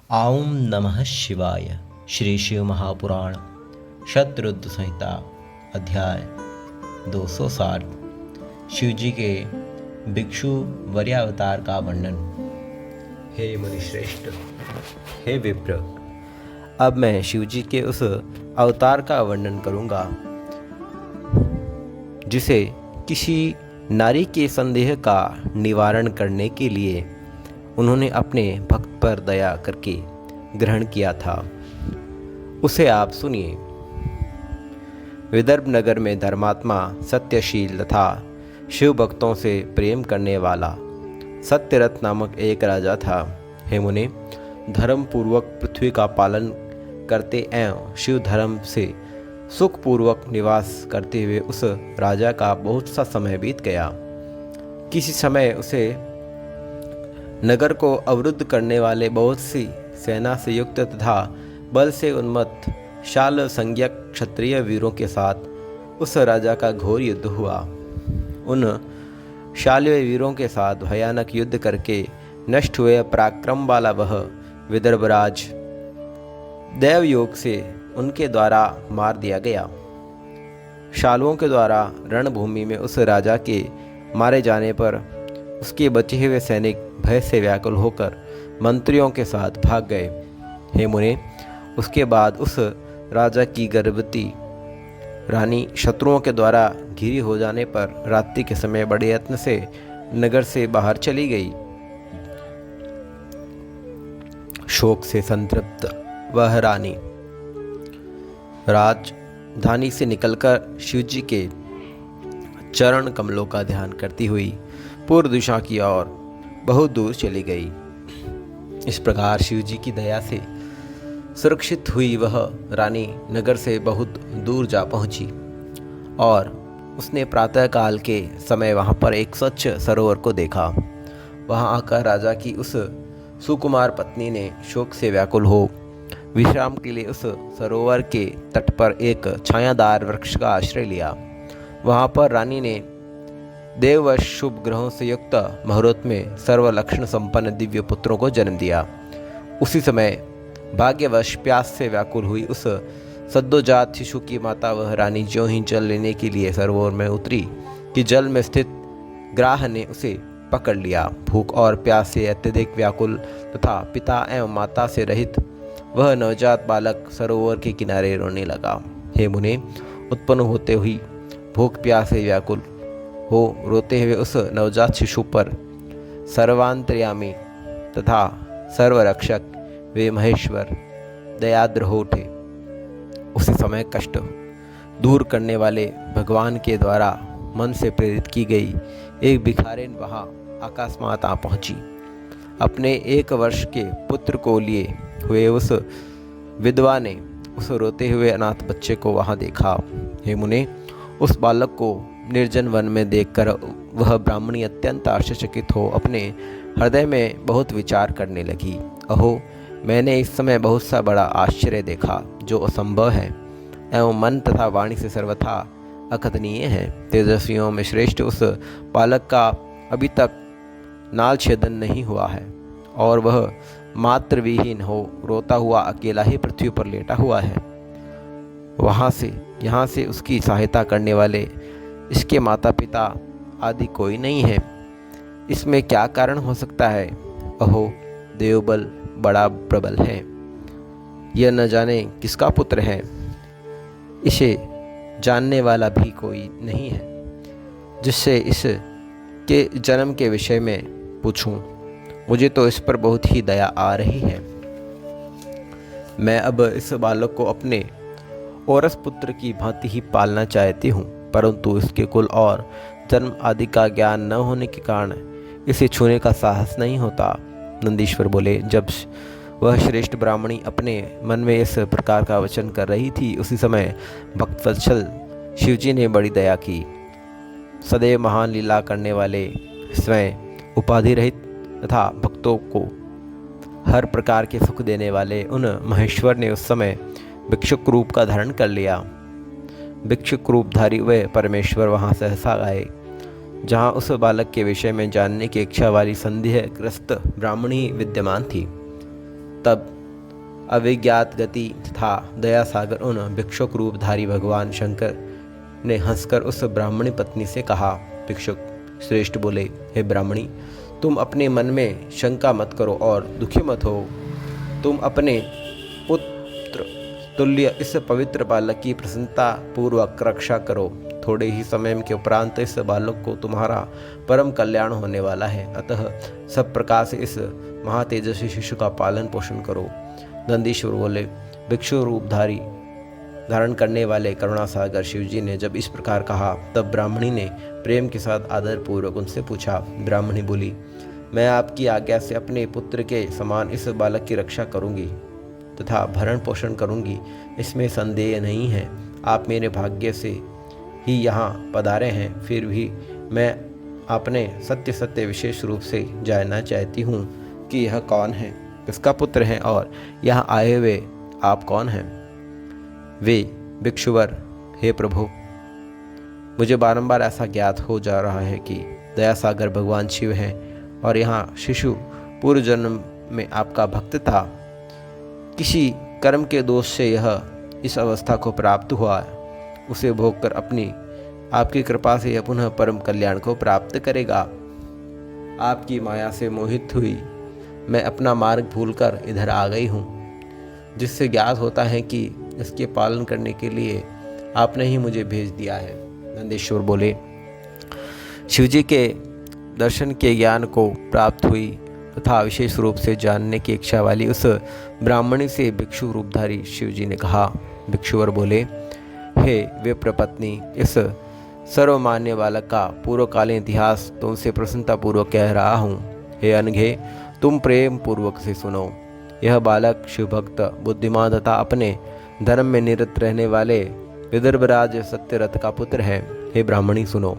ओम नमः शिवाय। श्री शिव महापुराण शतरुद्र संहिता अध्याय 260। शिवजी के भिक्षु वर्यावतार का वर्णन। हे मुनिश्रेष्ठ, हे विप्र, अब मैं शिवजी के उस अवतार का वर्णन करूंगा जिसे किसी नारी के संदेह का निवारण करने के लिए उन्होंने अपने भक्त पर दया करके ग्रहण किया था। उसे आप सुनिए। विदर्भ नगर में धर्मात्मा, सत्यशील तथा शिव भक्तों से प्रेम करने वाला सत्यरथ नामक एक राजा था। हे मुने, धर्म पूर्वक पृथ्वी का पालन करते एवं शिव धर्म से सुखपूर्वक निवास करते हुए उस राजा का बहुत सा समय बीत गया। किसी समय उसे नगर को अवरुद्ध करने वाले बहुत सी सेना से युक्त तथा बल से उन्मत्त शाल संज्ञक क्षत्रिय वीरों के साथ उस राजा का घोर युद्ध हुआ। उन शाल्य वीरों के साथ भयानक युद्ध करके नष्ट हुए पराक्रम वाला वह विदर्भराज दैव योग से उनके द्वारा मार दिया गया। शालुओं के द्वारा रणभूमि में उस राजा के मारे जाने पर उसके बचे हुए सैनिक भय से व्याकुल होकर मंत्रियों के साथ भाग गए। हे मुने, उसके बाद उस राजा की गर्भवती रानी शत्रुओं के द्वारा घिरी हो जाने पर रात्रि के समय बड़े यत्न से नगर से बाहर चली गई। शोक से संतृप्त वह रानी राजधानी से निकलकर शिवजी के चरण कमलों का ध्यान करती हुई पूर्व दिशा की ओर बहुत दूर चली गई। इस प्रकार शिवजी की दया से सुरक्षित हुई वह रानी नगर से बहुत दूर जा पहुंची और उसने प्रातःकाल के समय वहां पर एक स्वच्छ सरोवर को देखा। वहां आकर राजा की उस सुकुमार पत्नी ने शोक से व्याकुल हो विश्राम के लिए उस सरोवर के तट पर एक छायादार वृक्ष का आश्रय लिया। वहां पर रानी ने देववश शुभ ग्रहों से युक्त मुहूर्त में सर्वलक्षण संपन्न दिव्य पुत्रों को जन्म दिया। उसी समय भाग्यवश प्यास से व्याकुल हुई उस सद्योजात शिशु की माता वह रानी ज्यों ही जल लेने के लिए सरोवर में उतरी कि जल में स्थित ग्राह ने उसे पकड़ लिया। भूख और प्यास से अत्यधिक व्याकुल तथा पिता एवं माता से रहित वह नवजात बालक सरोवर के किनारे रोने लगा। हे मुने, उत्पन्न होते हुई भूख प्यास से व्याकुल हो रोते हुए उस नवजात शिशु पर सर्वांतर्यामी तथा सर्वरक्षक वे महेश्वर दयाद्र हो उठे। उसी समय कष्ट दूर करने वाले भगवान के द्वारा मन से प्रेरित की गई एक भिखारिन वहाँ अकस्मात आ पहुँची। अपने 1 वर्ष के पुत्र को लिए हुए उस विधवा ने उस रोते हुए अनाथ बच्चे को वहाँ देखा। हे मुने, उस बालक को निर्जन वन में देखकर वह ब्राह्मणी अत्यंत आश्चर्यचकित हो अपने हृदय में बहुत विचार करने लगी। अहो, मैंने इस समय बहुत सा बड़ा आश्चर्य देखा जो असंभव है एवं मन तथा वाणी से सर्वथा अकथनीय है। तेजस्वियों में श्रेष्ठ उस बालक का अभी तक नाल छेदन नहीं हुआ है और वह मात्र विहीन हो रोता हुआ अकेला ही पृथ्वी पर लेटा हुआ है। यहाँ से उसकी सहायता करने वाले इसके माता पिता आदि कोई नहीं है। इसमें क्या कारण हो सकता है? अहो, देवबल बड़ा प्रबल है। यह न जाने किसका पुत्र है। इसे जानने वाला भी कोई नहीं है जिससे इस के जन्म के विषय में पूछूं। मुझे तो इस पर बहुत ही दया आ रही है। मैं अब इस बालक को अपने औरस पुत्र की भांति ही पालना चाहती हूँ, परंतु इसके कुल और जन्म आदि का ज्ञान न होने के कारण इसे छूने का साहस नहीं होता। नंदीश्वर बोले, जब वह श्रेष्ठ ब्राह्मणी अपने मन में इस प्रकार का वचन कर रही थी, उसी समय भक्तवत्सल शिवजी ने बड़ी दया की। सदैव महान लीला करने वाले, स्वयं उपाधि रहित तथा भक्तों को हर प्रकार के सुख देने वाले उन महेश्वर ने उस समय भिक्षुक रूप का धारण कर लिया। भिक्षुक रूपधारी वे परमेश्वर वहाँ सहसा आए जहाँ उस बालक के विषय में जानने की इच्छा वाली संदेहग्रस्त ब्राह्मणी विद्यमान थी। तब अविज्ञात गति तथा दया सागर उन भिक्षुक रूपधारी भगवान शंकर ने हंसकर उस ब्राह्मणी पत्नी से कहा। भिक्षुक श्रेष्ठ बोले, हे ब्राह्मणी, तुम अपने मन में शंका मत करो और दुखी मत हो। तुम अपने पुत्र तुल्य इस पवित्र बालक की प्रसन्नता पूर्वक रक्षा करो। थोड़े ही समय के उपरांत इस बालक को तुम्हारा परम कल्याण होने वाला है, अतः सब प्रकार से इस महातेजस्वी शिशु का पालन पोषण करो। नंदीश्वर बोले, भिक्षु रूपधारी धारण करने वाले करुणासागर शिवजी ने जब इस प्रकार कहा, तब ब्राह्मणी ने प्रेम के साथ आदर पूर्वक उनसे पूछा। ब्राह्मणी बोली, मैं आपकी आज्ञा से अपने पुत्र के समान इस बालक की रक्षा करूंगी तथा भरण पोषण करूंगी, इसमें संदेह नहीं है। आप मेरे भाग्य से ही यहाँ पधारे हैं, फिर भी मैं अपने सत्य विशेष रूप से जानना चाहती हूँ कि यह कौन है, किसका पुत्र है और यहाँ आए हुए आप कौन हैं। वे भिक्षुवर, हे प्रभु, मुझे बारंबार ऐसा ज्ञात हो जा रहा है कि दया सागर भगवान शिव हैं और यहाँ शिशु पूर्व जन्म में आपका भक्त था। किसी कर्म के दोष से यह इस अवस्था को प्राप्त हुआ, उसे भोगकर अपनी आपकी कृपा से यह पुनः परम कल्याण को प्राप्त करेगा। आपकी माया से मोहित हुई मैं अपना मार्ग भूलकर इधर आ गई हूँ, जिससे ज्ञात होता है कि इसके पालन करने के लिए आपने ही मुझे भेज दिया है। नंदीश्वर बोले, शिवजी के दर्शन के ज्ञान को प्राप्त हुई तथा विशेष रूप से जानने की इच्छा वाली उस ब्राह्मणी से भिक्षु रूपधारी शिवजी ने कहा। भिक्षुवर बोले, हे विप्रपत्नी, इस सर्वमान्य बालक का पूर्वकालीन इतिहास तुमसे प्रसन्नतापूर्वक कह रहा हूँ। हे अनघे, तुम प्रेम पूर्वक से सुनो। यह बालक शिवभक्त, बुद्धिमान तथा अपने धर्म में निरत रहने वाले विदर्भराज सत्यरथ का पुत्र है। हे ब्राह्मणी सुनो,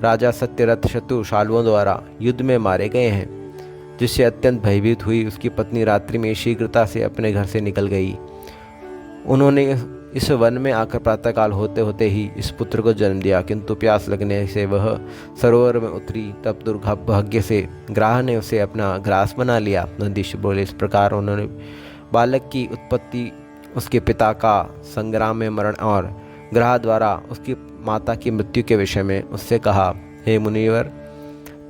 राजा सत्यरथ शत्रु शालुओं द्वारा युद्ध में मारे गए हैं, जिससे अत्यंत भयभीत हुई उसकी पत्नी रात्रि में शीघ्रता से अपने घर से निकल गई। उन्होंने इस वन में आकर प्रातःकाल होते होते ही इस पुत्र को जन्म दिया, किंतु प्यास लगने से वह सरोवर में उतरी। तब दुर्भाग्य से ग्राह ने उसे अपना ग्रास बना लिया। नंदीश बोले, इस प्रकार उन्होंने बालक की उत्पत्ति, उसके पिता का संग्राम में मरण और ग्राह द्वारा उसकी माता की मृत्यु के विषय में उससे कहा। हे मुनिवर,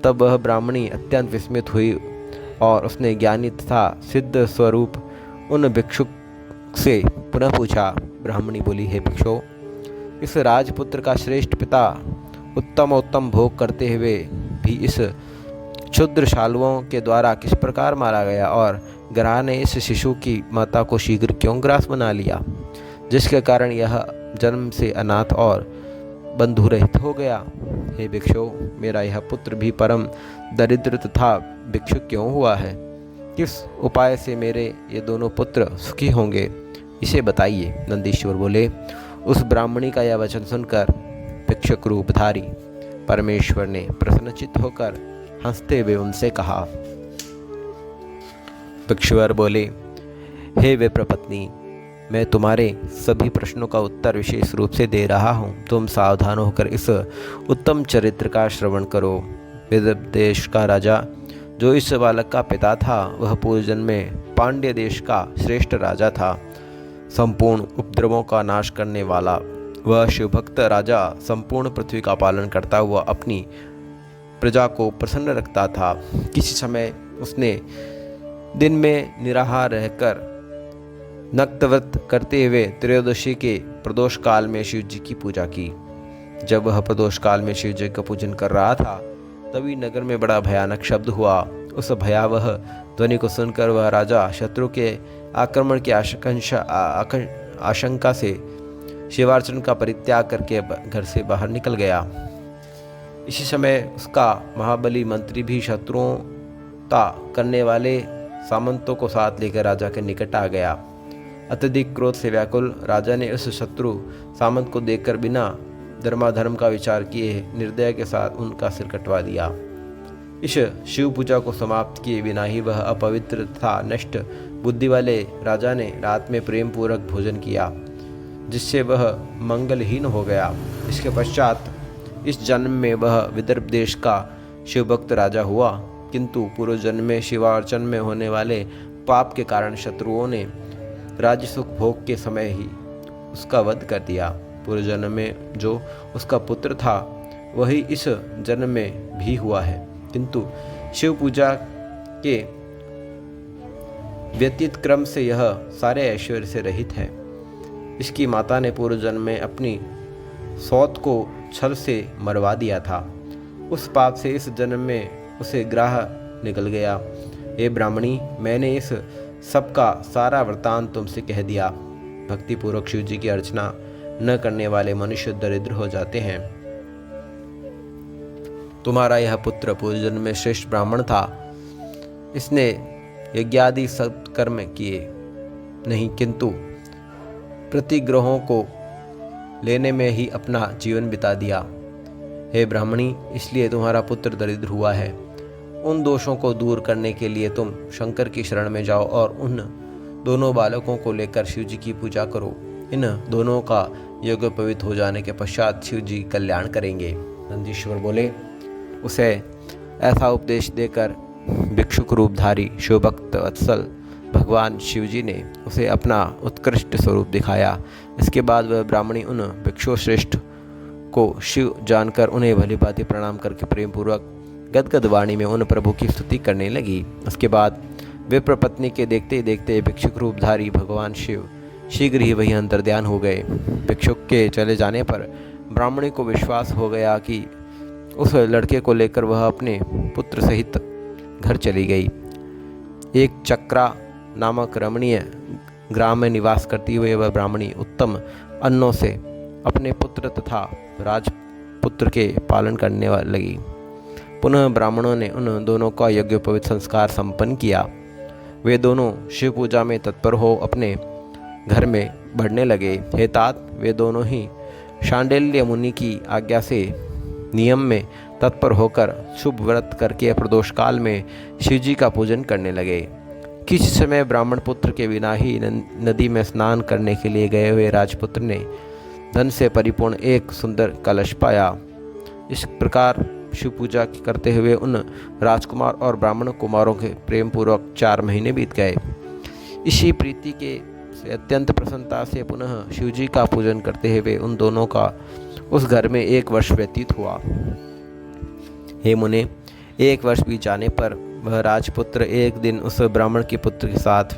तब वह ब्राह्मणी अत्यंत विस्मित हुई और उसने ज्ञानी तथा सिद्ध स्वरूप उन भिक्षुक से पुनः पूछा। ब्राह्मणी बोली, हे भिक्षु, इस राजपुत्र का श्रेष्ठ पिता उत्तम भोग करते हुए भी इस क्षुद्र शालुओं के द्वारा किस प्रकार मारा गया और ग्राह ने इस शिशु की माता को शीघ्र क्यों ग्रास बना लिया, जिसके कारण यह जन्म से अनाथ और बंधु रहित हो गया। हे भिक्षु, मेरा यह पुत्र भी परम दरिद्र तथा भिक्षु क्यों हुआ है? किस उपाय से मेरे ये दोनों पुत्र सुखी होंगे, इसे बताइए। नंदीश्वर बोले, उस ब्राह्मणी का यह वचन सुनकर भिक्षुक रूपधारी परमेश्वर ने प्रसन्नचित्त होकर हंसते हुए उनसे कहा। भिक्षुवर बोले, हे विप्रपत्नी, मैं तुम्हारे सभी प्रश्नों का उत्तर विशेष रूप से दे रहा हूँ। तुम सावधान होकर इस उत्तम चरित्र का श्रवण करो। विदर्भ देश का राजा जो इस बालक का पिता था, वह पूर्व जन्म में पांड्य देश का श्रेष्ठ राजा था। संपूर्ण उपद्रवों का नाश करने वाला वह शिवभक्त राजा संपूर्ण पृथ्वी का पालन करता हुआ अपनी प्रजा को प्रसन्न रखता था। किसी समय उसने दिन में निराहार रहकर नक्तव्रत करते हुए त्रयोदशी के प्रदोष काल में शिव जी की पूजा की। जब वह प्रदोष काल में शिव जी का पूजन कर रहा था, तभी नगर में बड़ा भयानक शब्द हुआ। उस भयावह ध्वनि को सुनकर वह राजा शत्रु के आक्रमण की आशंका से शिवार्चन का परित्याग करके घर से बाहर निकल गया। इसी समय उसका महाबली मंत्री भी शत्रुओं का करने वाले सामंतों को साथ लेकर राजा के निकट आ गया। अत्यधिक क्रोध से व्याकुल राजा ने उस शत्रु सामंत को देखकर बिना धर्माधर्म का विचार किए निर्दय के साथ उनका सिर कटवा दिया। इस शिव पूजा को समाप्त किए बिना ही वह अपवित्र तथा नष्ट बुद्धि वाले राजा ने रात में प्रेम पूर्वक भोजन किया, जिससे वह मंगलहीन हो गया। इसके पश्चात इस जन्म में वह विदर्भ देश का शिवभक्त राजा हुआ, किंतु पूर्व जन्म में शिवार्चन में होने वाले पाप के कारण शत्रुओं ने राज्य सुख भोग के समय ही उसका वध कर दिया। पूर्व जन्म में जो उसका पुत्र था वही इस जन्म में भी हुआ है, किंतु शिव पूजा के व्यतीत क्रम से यह सारे ऐश्वर्य से रहित है। इसकी माता ने पूर्व जन्म में अपनी सौत को छल से मरवा दिया था। उस पाप से इस जन्म में उसे ग्राह निकल गया। हे ब्राह्मणी, मैंने इस सब का सारा वृतांत तुमसे कह दिया। भक्तिपूर्वक शिव जी की अर्चना न करने वाले मनुष्य दरिद्र हो जाते हैं। तुम्हारा यह पुत्र पूर्व जन्म में श्रेष्ठ ब्राह्मण था। इसने यज्ञादि सत्कर्म किए नहीं, किंतु प्रतिग्रहों को लेने में ही अपना जीवन बिता दिया। हे ब्राह्मणी, इसलिए तुम्हारा पुत्र दरिद्र हुआ है। उन दोषों को दूर करने के लिए तुम शंकर की शरण में जाओ और उन दोनों बालकों को लेकर शिव जी की पूजा करो। इन दोनों का यज्ञ पवित्र हो जाने के पश्चात शिव जी कल्याण करेंगे। नंदीश्वर बोले, उसे ऐसा उपदेश देकर भिक्षुक रूपधारी शिवभक्त वत्सल भगवान शिवजी ने उसे अपना उत्कृष्ट स्वरूप दिखाया। इसके बाद वह ब्राह्मणी उन भिक्षु श्रेष्ठ को शिव जानकर उन्हें भली भांति प्रणाम करके प्रेम पूर्वक गदगद वाणी में उन प्रभु की स्तुति करने लगी। उसके बाद विप्र पत्नी के देखते ही देखते भिक्षुक रूपधारी भगवान शिव शीघ्र ही वही अंतर्ध्यान हो गए। भिक्षुक के चले जाने पर ब्राह्मणी को विश्वास हो गया कि उस लड़के को लेकर वह अपने पुत्र सहित घर चली गई। एक चक्रा नामक रमणीय ग्राम में निवास करती हुए वह ब्राह्मणी उत्तम अन्नों से अपने पुत्र तथा राजपुत्र के पालन करने लगी। पुनः ब्राह्मणों ने उन दोनों का यज्ञोपवीत संस्कार संपन्न किया। वे दोनों शिव पूजा में तत्पर हो अपने घर में बढ़ने लगे। हे तात, वे दोनों ही शांडिल्य मुनि की आज्ञा से नियम में तत्पर होकर शुभ व्रत करके प्रदोष काल में शिवजी का पूजन करने लगे। किसी समय ब्राह्मण पुत्र के बिना ही नदी में स्नान करने के लिए गए हुए राजपुत्र ने धन से परिपूर्ण एक सुंदर कलश पाया। इस प्रकार शिव पूजा करते हुए उन राजकुमार और ब्राह्मण कुमारों के प्रेम पूर्वक 4 महीने बीत गए। इसी प्रीति के से अत्यंत प्रसन्नता से पुनः शिवजी का पूजन करते हुए उन दोनों का उस घर में 1 वर्ष व्यतीत हुआ। हे मुने, 1 वर्ष बीत जाने पर वह राजपुत्र एक दिन उस ब्राह्मण के पुत्र के साथ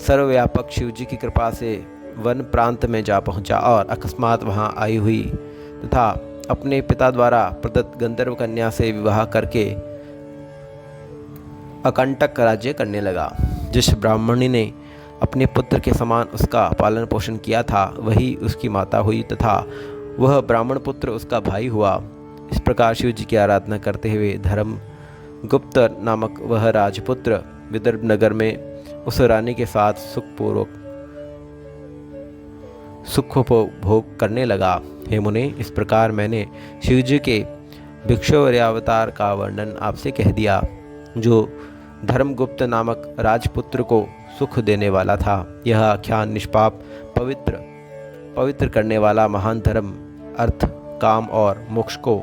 सर्वव्यापक शिवजी की कृपा से वन प्रांत में जा पहुंचा और अकस्मात वहां आई हुई तथा अपने पिता द्वारा प्रदत्त गंधर्व कन्या से विवाह करके अकंटक राज्य करने लगा। जिस ब्राह्मणी ने अपने पुत्र के समान उसका पालन पोषण किया था वही उसकी माता हुई तथा वह ब्राह्मण पुत्र उसका भाई हुआ। इस प्रकार शिव जी की आराधना करते हुए धर्मगुप्त नामक वह राजपुत्र विदर्भ नगर में उस रानी के साथ सुखोपभोग करने लगा। हे मुने, इस प्रकार मैंने शिव जी के भिक्षुवर्यावतार का वर्णन आपसे कह दिया, जो धर्मगुप्त नामक राजपुत्र को सुख देने वाला था। यह आख्यान निष्पाप पवित्र करने वाला महान धर्म, अर्थ, काम और मोक्ष को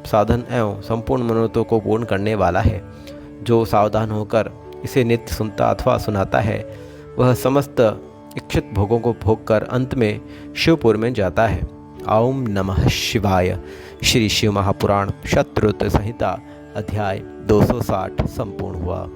साधन एवं संपूर्ण मनोरथों को पूर्ण करने वाला है। जो सावधान होकर इसे नित्य सुनता अथवा सुनाता है वह समस्त इच्छित भोगों को भोग कर अंत में शिवपुर में जाता है। ओम नमः शिवाय। श्री शिव महापुराण शतरुद्र संहिता अध्याय 260 संपूर्ण हुआ।